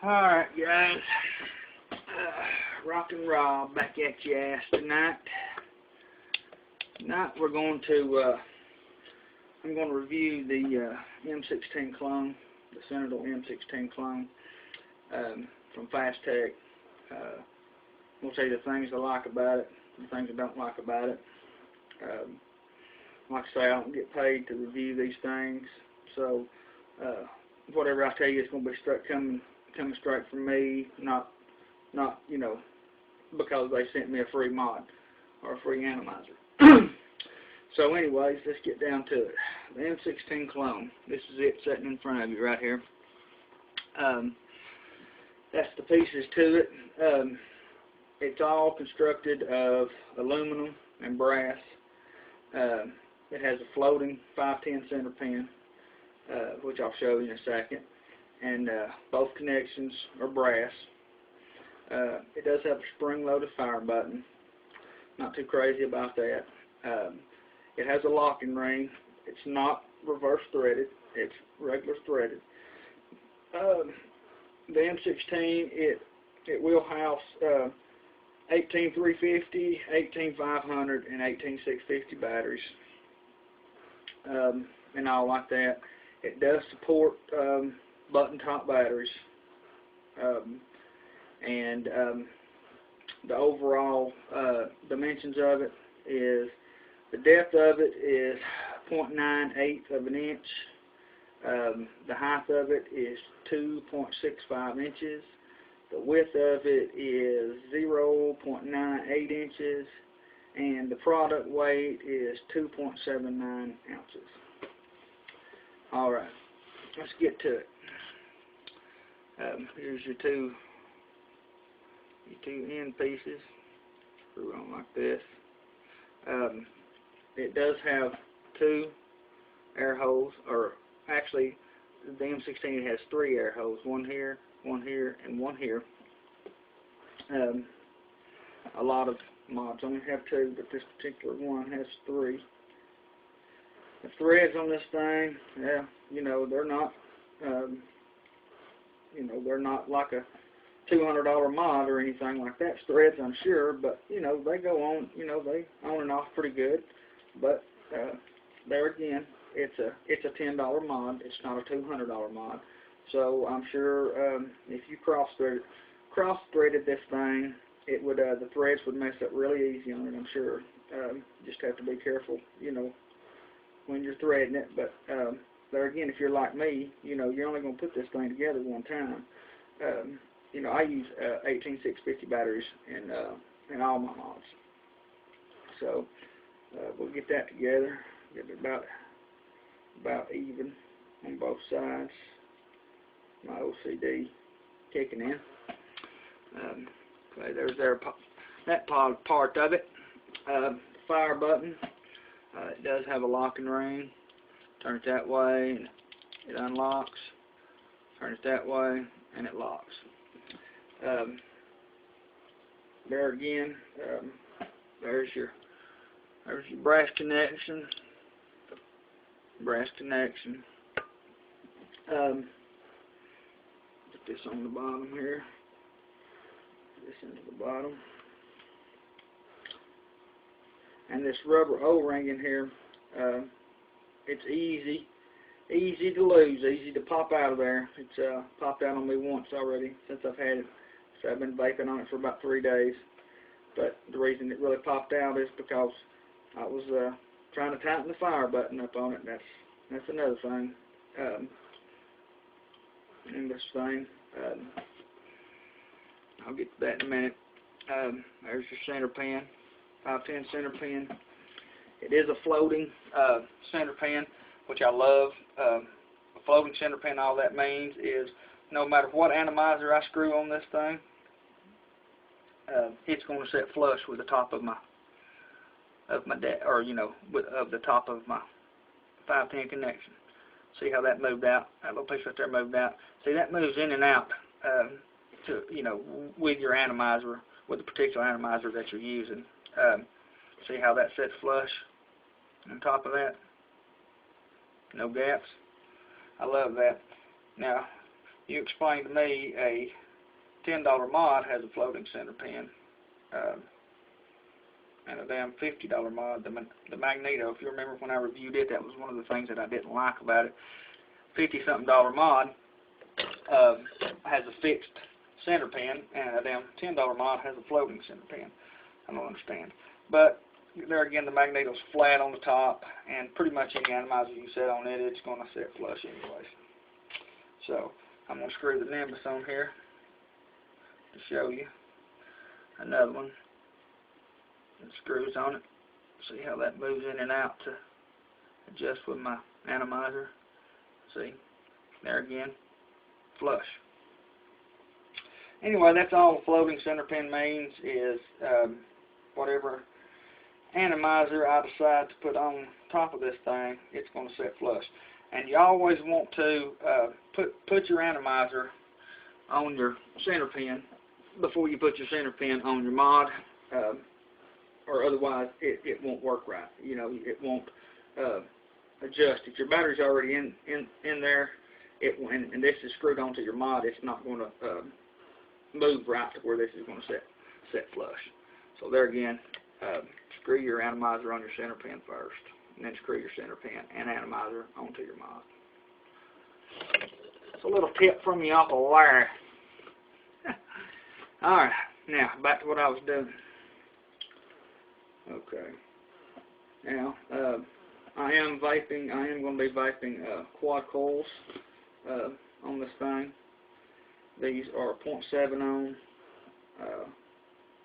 Alright guys, rock and roll back at your ass tonight. Tonight we're going to, I'm going to review the M-16 clone, the Sentinel M-16 clone from Fast Tech. We'll tell you the things I like about it, the things I don't like about it. Like I say, I don't get paid to review these things, so whatever I tell you is going to be coming straight from me, not you know, because they sent me a free mod or a free animizer. So anyways, let's get down to it. The M-16 clone. This is it sitting in front of you right here. That's the pieces to it. It's all constructed of aluminum and brass. It has a floating 510 center pin, which I'll show you in a second. And both connections are brass. It does have a spring-loaded fire button. Not too crazy about that. It has a locking ring. It's not reverse threaded. It's regular threaded. The M-16 it will house 18350, 18500, and 18650 batteries, and all like that. It does support button top batteries, and the overall dimensions of it is, the depth of it is 0.98 of an inch. The height of it is 2.65 inches. The width of it is 0.98 inches, and the product weight is 2.79 ounces. Alright, let's get to it. Here's your two end pieces. Screw on like this. It does have two air holes, or actually the M-16 has three air holes, one here, and one here. A lot of mods only have two, but this particular one has three. The threads on this thing, yeah, you know, they're not like a $200 mod or anything like that. Threads, I'm sure, but you know, they go on, you know, they on and off pretty good. But there again, it's a $10 mod. It's not a $200 mod. So I'm sure if you cross-threaded this thing, it would the threads would mess up really easy on it. I'm sure. Just have to be careful, you know, when you're threading it. But there again, if you're like me, you know, you're only going to put this thing together one time. You know, I use 18650 batteries in all my mods. So we'll get that together, get it about even on both sides. My OCD kicking in. Okay, there's that part of it. Fire button. It does have a locking ring. Turn it that way and it unlocks. Turn it that way and it locks. There again, there's your brass connection. Put this on the bottom here. Put this into the bottom. And this rubber O-ring in here, it's easy to lose, easy to pop out of there. It's popped out on me once already since I've had it. So I've been vaping on it for about 3 days. But the reason it really popped out is because I was trying to tighten the fire button up on it. That's another thing. In this thing, I'll get to that in a minute. There's your center pin, 510 center pin. It is a floating center pin, which I love. A floating center pin, all that means is no matter what animizer I screw on this thing, it's going to sit flush with the top of my or you know, of the top of my 510 connection. See how that moved out? That little piece right there moved out. See, that moves in and out to, you know, with your animizer, with the particular animizer that you're using. See how that sits flush on top of that? No gaps. I love that. Now, you explained to me a $10 mod has a floating center pin, and a damn $50 mod, the Magneto. If you remember when I reviewed it, that was one of the things that I didn't like about it. $50-something mod has a fixed center pin, and a damn $10 mod has a floating center pin. I don't understand. But there again, the Magneto's flat on the top, and pretty much any atomizer you set on it, it's going to set flush anyways. So I'm going to screw the Nimbus on here to show you another one. It screws on it. See how that moves in and out to adjust with my atomizer. See, there again, flush. Anyway, that's all the floating center pin means is whatever atomizer I decide to put on top of this thing, it's going to set flush. And you always want to put your atomizer on your center pin before you put your center pin on your mod, or otherwise it won't work right. You know, it won't adjust. If your battery's already in there, and this is screwed onto your mod, it's not going to move right to where this is going to set flush. So there again, screw your atomizer on your center pin first, and then screw your center pin and atomizer onto your mod. It's a little tip from the uncle there. Alright, now back to what I was doing. Okay. Now, I am going to be vaping quad coils on this thing. These are 0.7 ohm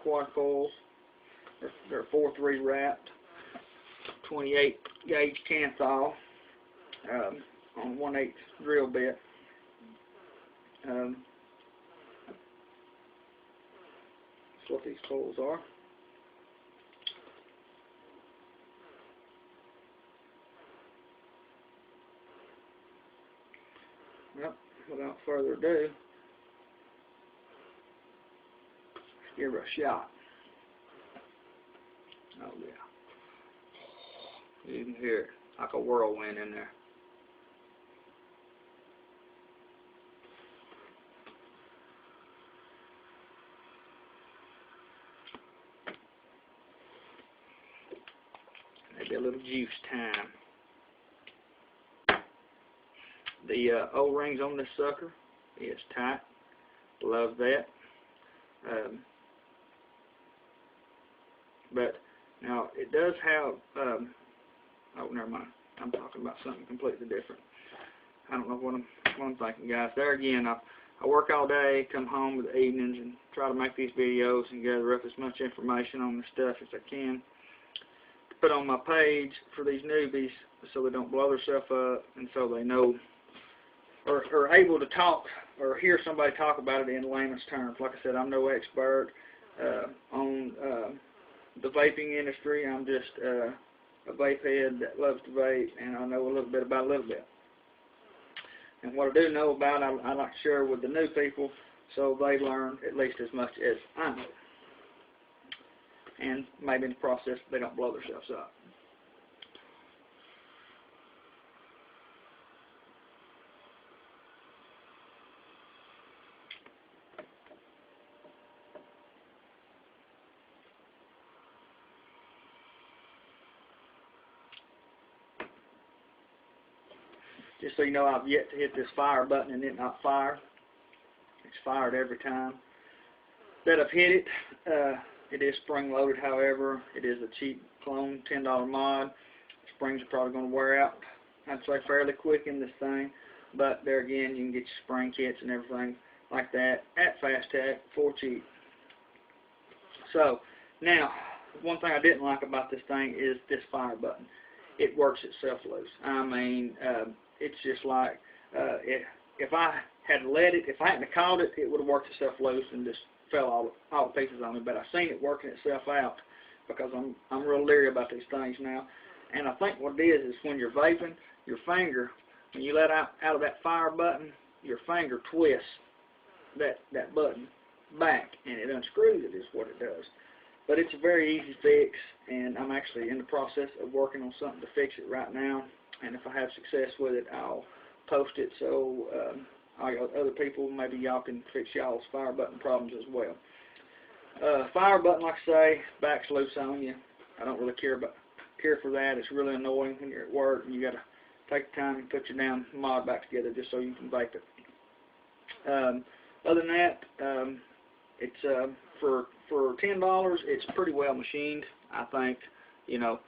quad coils. They're 4-3 wrapped, 28 gauge Canthal on 1/8 drill bit. That's what these coils are. Well, without further ado, let's give her a shot. Oh yeah. You can hear it like a whirlwind in there. Maybe a little juice time. The O-rings on this sucker is tight. Love that. But now it does have, oh never mind, I'm talking about something completely different. I don't know what I'm thinking, guys. There again, I work all day, come home with the evenings, and try to make these videos and gather up as much information on this stuff as I can to put on my page for these newbies so they don't blow themselves up, and so they know or are able to talk or hear somebody talk about it in layman's terms. Like I said, I'm no expert on the vaping industry. I'm just a vape head that loves to vape, and I know a little bit about a little bit. And what I do know about, I like to share with the new people so they learn at least as much as I know. And maybe in the process they don't blow themselves up. Just so you know, I've yet to hit this fire button and it not fire. It's fired every time that I've hit it. It is spring loaded, however. It is a cheap clone, $10 mod. Springs are probably going to wear out, I'd say, fairly quick in this thing. But there again, you can get your spring kits and everything like that at Fast Tech for cheap. So, now, one thing I didn't like about this thing is this fire button. It works itself loose. I mean, it's just like if I had let it, if I hadn't caught it, it would have worked itself loose and just fell all the pieces on me. But I've seen it working itself out because I'm real leery about these things now. And I think what it is when you're vaping, your finger, when you let out of that fire button, your finger twists that button back and it unscrews it is what it does. But it's a very easy fix, and I'm actually in the process of working on something to fix it right now. And if I have success with it, I'll post it so other people, maybe y'all can fix y'all's fire button problems as well. Fire button, like I say, back's loose on you. I don't really care for that. It's really annoying when you're at work and you got to take the time and put your damn mod back together just so you can vape it. Other than that, it's for $10, it's pretty well machined. I think, you know,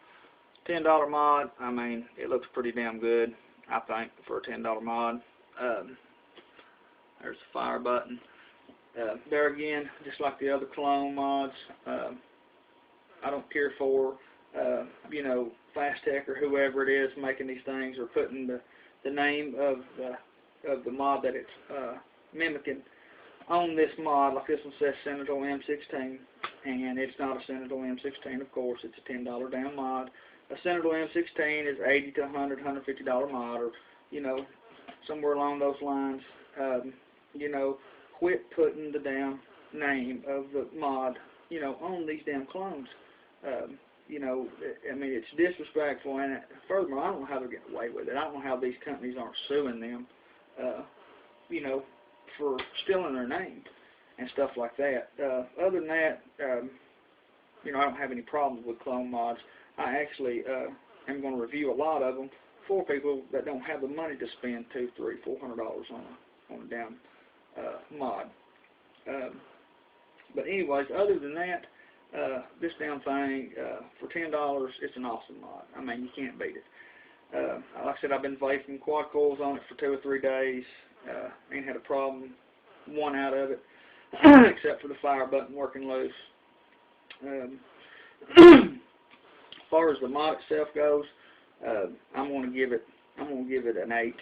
$10 mod. I mean, it looks pretty damn good, I think, for a $10 mod. There's the fire button. There again, just like the other clone mods, I don't care for, you know, Fast Tech or whoever it is making these things or putting the name of the mod that it's mimicking on this mod. Like this one says Sentinel M-16, and it's not a Sentinel M-16, of course. It's a $10 damn mod. A Sentinel M-16 is $80 to $100, $150 mod, or, you know, somewhere along those lines. You know, quit putting the damn name of the mod, you know, on these damn clones. You know, I mean, it's disrespectful, and furthermore, I don't know how they're getting away with it. I don't know how these companies aren't suing them, you know, for stealing their name and stuff like that. Other than that, you know, I don't have any problems with clone mods. I actually am going to review a lot of them for people that don't have the money to spend $200, $300, $400 on a damn mod. But anyways, other than that, this damn thing, for $10, it's an awesome mod. I mean, you can't beat it. Like I said, I've been vaping quad coils on it for 2 or 3 days. Ain't had a problem, one out of it, except for the fire button working loose. As far as the mod itself goes, I'm going to give it an 8.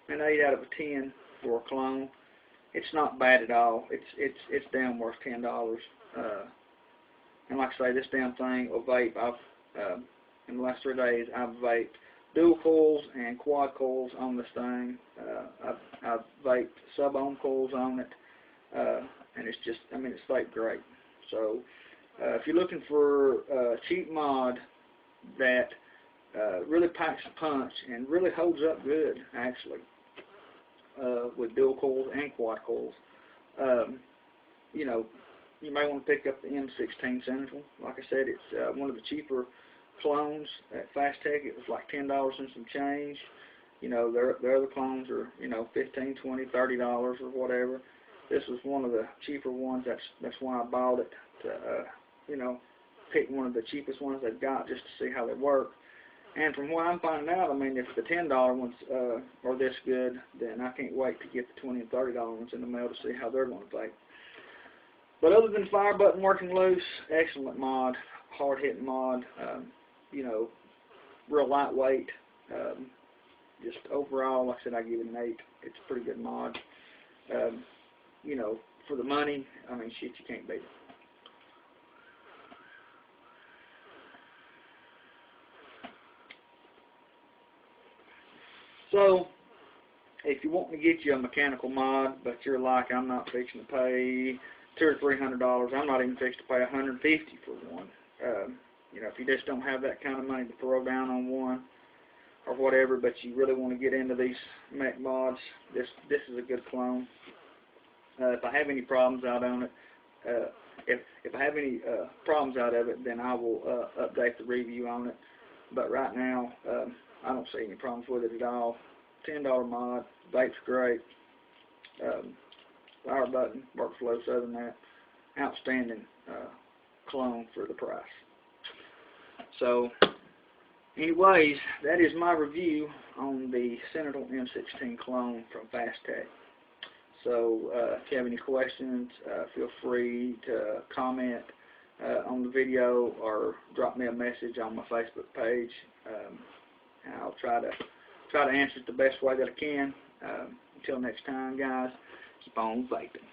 An 8 out of a 10 for a clone. It's not bad at all. It's damn worth $10. And like I say, this damn thing will vape. I've in the last 3 days I've vaped dual coils and quad coils on this thing. I've vaped sub-ohm coils on it, and it's just, I mean, it's vaped great. So if you're looking for a cheap mod that really packs a punch and really holds up good, actually, with dual coils and quad coils, you know, you may want to pick up the M-16 Sentinel. Like I said, it's one of the cheaper clones at Fast Tech. It was like $10 and some change. You know, their other clones are, you know, $15, $20, $30 or whatever. This was one of the cheaper ones. That's why I bought it, to you know, pick one of the cheapest ones they've got just to see how they work. And from what I'm finding out, I mean, if the $10 ones are this good, then I can't wait to get the $20 and $30 ones in the mail to see how they're going to vape. But other than fire button working loose, excellent mod, hard-hitting mod. You know, real lightweight. Just overall, like I said, I give it an 8. It's a pretty good mod. You know, for the money, I mean, shit, you can't beat it. So, if you want me to get you a mechanical mod, but you're like, I'm not fixing to pay $200 or $300, I'm not even fixing to pay $150 for one. You know, if you just don't have that kind of money to throw down on one or whatever, but you really want to get into these mech mods, this is a good clone. If I have any problems out on it, if I have any problems out of it, then I will update the review on it. But right now, I don't see any problems with it at all. $10 mod, vape's great. Fire button works loose. Other than that, outstanding clone for the price. So, anyways, that is my review on the Sentinel M-16 clone from Fast Tech. So, if you have any questions, feel free to comment on the video or drop me a message on my Facebook page. And I'll try to answer it the best way that I can. Until next time, guys, keep on vaping.